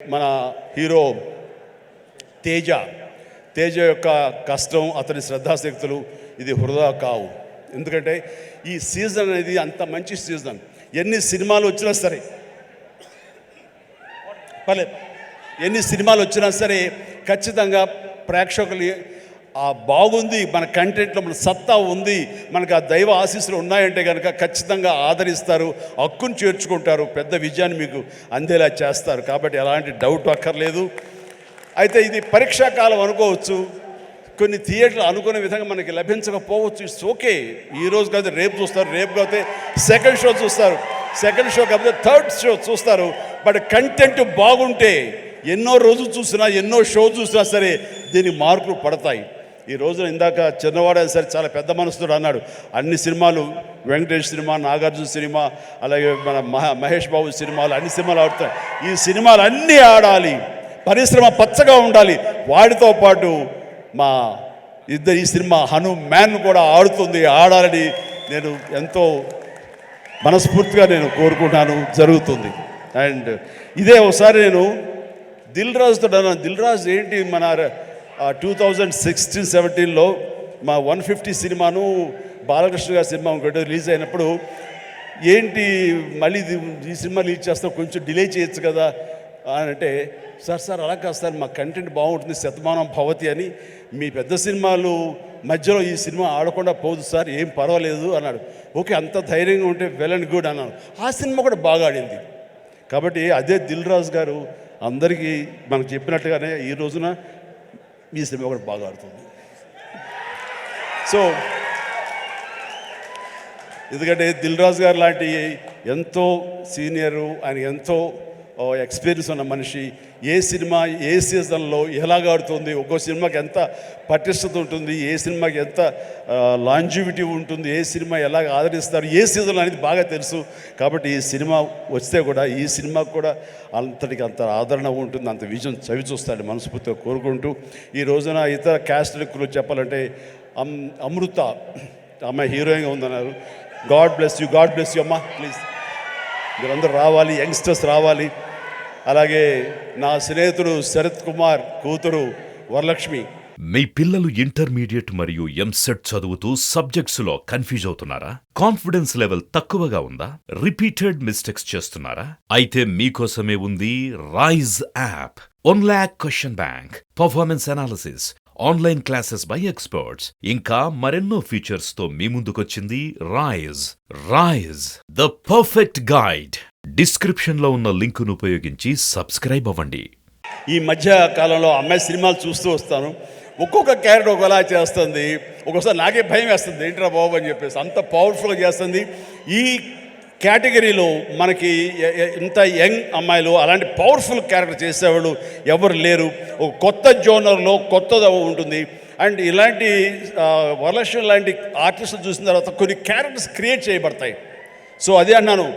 మన హీరో తేజ యొక్క కష్టం, అతని శ్రద్ధాశక్తులు ఇది వృధా కావు. ఎందుకంటే ఈ సీజన్ అనేది అంత మంచి సీజన్. ఎన్ని సినిమాలు వచ్చినా సరే ఎన్ని సినిమాలు వచ్చినా సరే ఖచ్చితంగా ప్రేక్షకులు బాగుంది, మన కంటెంట్లో మన సత్తా ఉంది, మనకు ఆ దైవ ఆశీస్సులు ఉన్నాయంటే కనుక ఖచ్చితంగా ఆదరిస్తారు, హక్కును చేర్చుకుంటారు, పెద్ద విజయాన్ని మీకు అందేలా చేస్తారు. కాబట్టి ఎలాంటి డౌట్ అక్కర్లేదు. అయితే ఇది పరీక్షాకాలం అనుకోవచ్చు, కొన్ని థియేటర్లు అనుకునే విధంగా మనకి లభించకపోవచ్చు. It's okay. ఈరోజు కాదు రేపు చూస్తారు, రేపు కాకపోతే సెకండ్ షో చూస్తారు, సెకండ్ షో కాకపోతే థర్డ్ షో చూస్తారు. బట్ కంటెంట్ బాగుంటే ఎన్నో రోజులు చూసినా, ఎన్నో షో చూసినా సరే దీనికి మార్కులు పడతాయి. ఈ రోజున ఇందాక చిన్నవాడు సరే చాలా పెద్ద మనసుతో అన్నాడు, అన్ని సినిమాలు వెంకటేష్ సినిమా, నాగార్జున సినిమా, అలాగే మన మహేష్ బాబు సినిమాలు, అన్ని సినిమాలు ఆడుతాయి. ఈ సినిమాలు అన్నీ ఆడాలి, పరిశ్రమ పచ్చగా ఉండాలి. వాటితో పాటు మా ఈ సినిమా హనుమాన్ కూడా ఆడాలని నేను ఎంతో మనస్ఫూర్తిగా నేను కోరుకుంటాను, జరుగుతుంది. అండ్ ఇదే ఒకసారి నేను దిల్ రాజుతో అన్నాను, దిల్ రాజు ఏంటి మన 2016-17లో మా 150 సినిమాను బాలకృష్ణ గారి సినిమా ఒకటి రిలీజ్ అయినప్పుడు ఏంటి మళ్ళీ ఈ సినిమా రిలీజ్ చేస్తాం, కొంచెం డిలే చేయొచ్చు కదా అని అంటే, సార్ అలా కాదు సార్, మా కంటెంట్ బాగుంటుంది, శతమానం భవతి అని, మీ పెద్ద సినిమాలు మధ్యలో ఈ సినిమా ఆడకుండా పోదు సార్, ఏం పర్వాలేదు అన్నాడు. ఓకే, అంత ధైర్యంగా ఉంటే వెల్ అండ్ గుడ్ అన్నాను. ఆ సినిమా కూడా బాగా ఆడింది. కాబట్టి అదే దిల్ రాజు గారు అందరికీ మనకు చెప్పినట్టుగానే ఈ రోజున ఈ సినిమా కూడా బాగా ఆడుతుంది. సో ఎందుకంటే దిల్ రాజు గారు లాంటి ఎంతో సీనియరు, ఆయన ఎంతో ఎక్స్పీరియన్స్ ఉన్న మనిషి, ఏ సినిమా ఏ సీజన్లో ఎలాగ ఆడుతుంది, ఒక్కో సినిమాకి ఎంత పటిష్టత ఉంటుంది, ఏ సినిమాకి ఎంత లాంజివిటీ ఉంటుంది, ఏ సినిమా ఎలాగ ఆదరిస్తారు, ఏ సీజన్లో అనేది బాగా తెలుసు. కాబట్టి ఈ సినిమా వస్తే కూడా ఈ సినిమాకు కూడా అంతటికి అంత ఆదరణ ఉంటుంది, అంత విజయం చవి చూస్తాడు మనస్ఫూర్తిగా కోరుకుంటూ, ఈ రోజున ఇతర క్యాస్ట్ గురించి చెప్పాలంటే అమృత అమ్మాయి హీరోయిన్గా ఉందన్నారు. గాడ్ బ్లెస్ యూ అమ్మా, ప్లీజ్ మీరందరూ రావాలి, యంగ్స్టర్స్ రావాలి. అలాగే నా స్నేహితుడు శరత్ కుమార్ కూతురు వరలక్ష్మి. మీ పిల్లలు ఇంటర్మీడియట్ మరియు ఎంసెట్ చదువుతూ సబ్జెక్ట్స్ లో కన్ఫ్యూజ్ అవుతున్నారా? కాన్ఫిడెన్స్ లెవెల్ తక్కువగా ఉందా? రిపీటెడ్ మిస్టేక్స్ చేస్తున్నారా? అయితే మీకోసమే ఉంది Rise app. 1 lakh question bank, performance analysis, online classes by experts, ఇంకా మరెన్నో ఫీచర్స్ తో మీ ముందుకొచ్చింది Rise the perfect guide. Description లో ఉన్న లింకును ఉపయోగించి సబ్స్క్రైబ్ అవ్వండి. ఈ మధ్య కాలంలో అమ్మాయి సినిమాలు చూస్తూ వస్తాను, ఒక్కొక్క క్యారెక్టర్ ఒకలా చేస్తుంది. ఒక్కొక్కసారి నాకే భయం వేస్తుంది, ఏంట్రా బాబు అని చెప్పేసి, అంత పవర్ఫుల్గా చేస్తుంది. ఈ కేటగిరీలో మనకి ఇంత యంగ్ అమ్మాయిలు అలాంటి పవర్ఫుల్ క్యారెక్టర్ చేసేవాళ్ళు ఎవరు లేరు. ఒక కొత్త జోనర్లో కొత్తగా ఉంటుంది. అండ్ ఇలాంటి వరలక్ష్మి లాంటి ఆర్టిస్టులు చూసిన తర్వాత కొన్ని క్యారెక్టర్స్ క్రియేట్ చేయబడతాయి. సో అదే అన్నాను,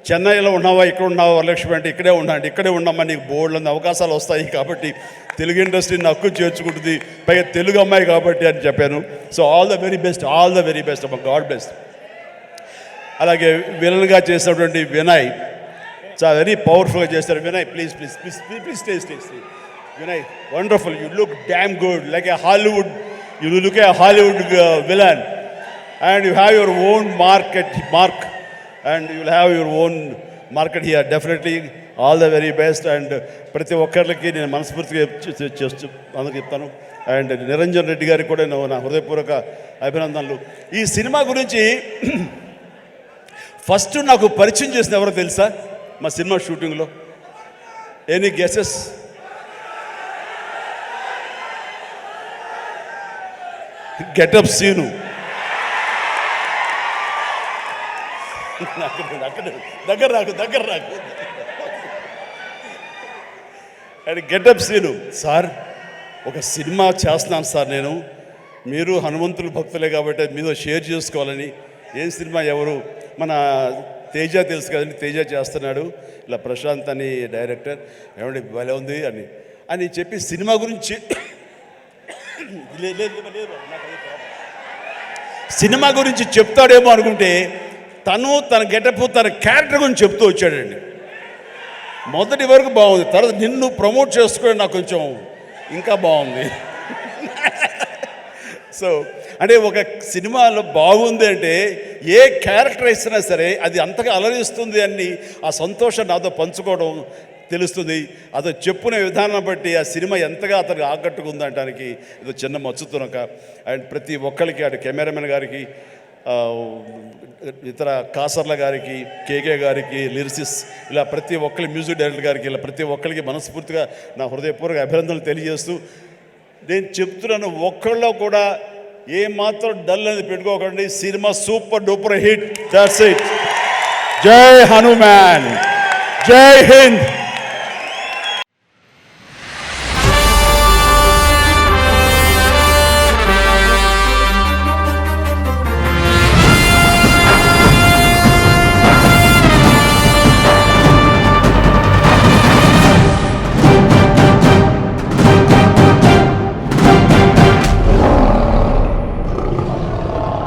చెన్నైలో ఉన్నావా, ఇక్కడ ఉన్నావా వరలక్ష్మి అంటే ఇక్కడే ఉన్నాండి, ఇక్కడే ఉన్నామా, నీకు బోల్డ్ అవకాశాలు వస్తాయి, కాబట్టి తెలుగు ఇండస్ట్రీని హక్కు చేర్చుకుంటుంది, పైగా తెలుగు అమ్మాయి కాబట్టి అని చెప్పాను. So all the very best అమ్మ, గాడ్ బ్లెస్. అలాగే విలన్గా చేసినటువంటి వినయ్ చాలా వెరీ పవర్ఫుల్గా చేస్తారు. Vinay please stay. Vinay wonderful, you look damn good, like A Hollywood, you look A Hollywood villain, and you have your own mark and you will have your own market here. Definitely all the very best. And ప్రతి ఒక్కరికి నేను మనస్ఫూర్తిగా చేస్తూ అందరికి చెప్తాను. And Niranjan Reddy గారికి కూడా నా హృదయపూర్వక అభినందనలు. ఈ సినిమా గురించి ఫస్ట్ నాకు పరిచయం చేసిన ఎవరో తెలుసా? మా సినిమా షూటింగ్లో ఎనీ గెసెస్? Getup scene. దగ్గర రాకు అండ్ గెటప్ సీను. సార్ ఒక సినిమా చేస్తున్నాను సార్ నేను, మీరు హనుమంతుల భక్తులే కాబట్టి మీతో షేర్ చేసుకోవాలని. ఏం సినిమా, ఎవరు? మన తేజ తెలుసు కదండి, తేజ చేస్తున్నాడు, ఇలా ప్రశాంత్ అని డైరెక్టర్, ఏమంటే భలే ఉంది అని చెప్పి సినిమా గురించి సినిమా గురించి చెప్తాడేమో అనుకుంటే తను తన గెటప్ తన క్యారెక్టర్ గురించి చెప్తూ వచ్చాడండి. మొదటి వరకు బాగుంది, తర్వాత నిన్ను ప్రమోట్ చేసుకోవడం నాకు కొంచెం ఇంకా బాగుంది. సో అంటే ఒక సినిమాలో బాగుంది అంటే ఏ క్యారెక్టర్ ఇచ్చినా సరే అది అంతగా అలరిస్తుంది అని ఆ సంతోషం నాతో పంచుకోవడం తెలుస్తుంది. అతను చెప్పుకునే విధానం బట్టి ఆ సినిమా ఎంతగా అతనికి ఆకట్టుకుంది అనడానికి ఇది చిన్న మచ్చుతునక. అండ్ ప్రతి ఒక్కరికి అటు కెమెరామెన్ గారికి, ఇతర కాసర్ల గారికి, కేకే గారికి, లిరిసిస్, ఇలా ప్రతి ఒక్కరి మ్యూజిక్ డైరెక్టర్ గారికి, ఇలా ప్రతి ఒక్కరికి మనస్ఫూర్తిగా నా హృదయపూర్వక అభినందనలు తెలియజేస్తూ నేను చెప్తున్నాను, ఒక్కళ్ళలో కూడా ఏమాత్రం డల్ అనేది పెట్టుకోకండి. Cinema super duper hit. That's it. జై హనుమాన్, జై హింద్.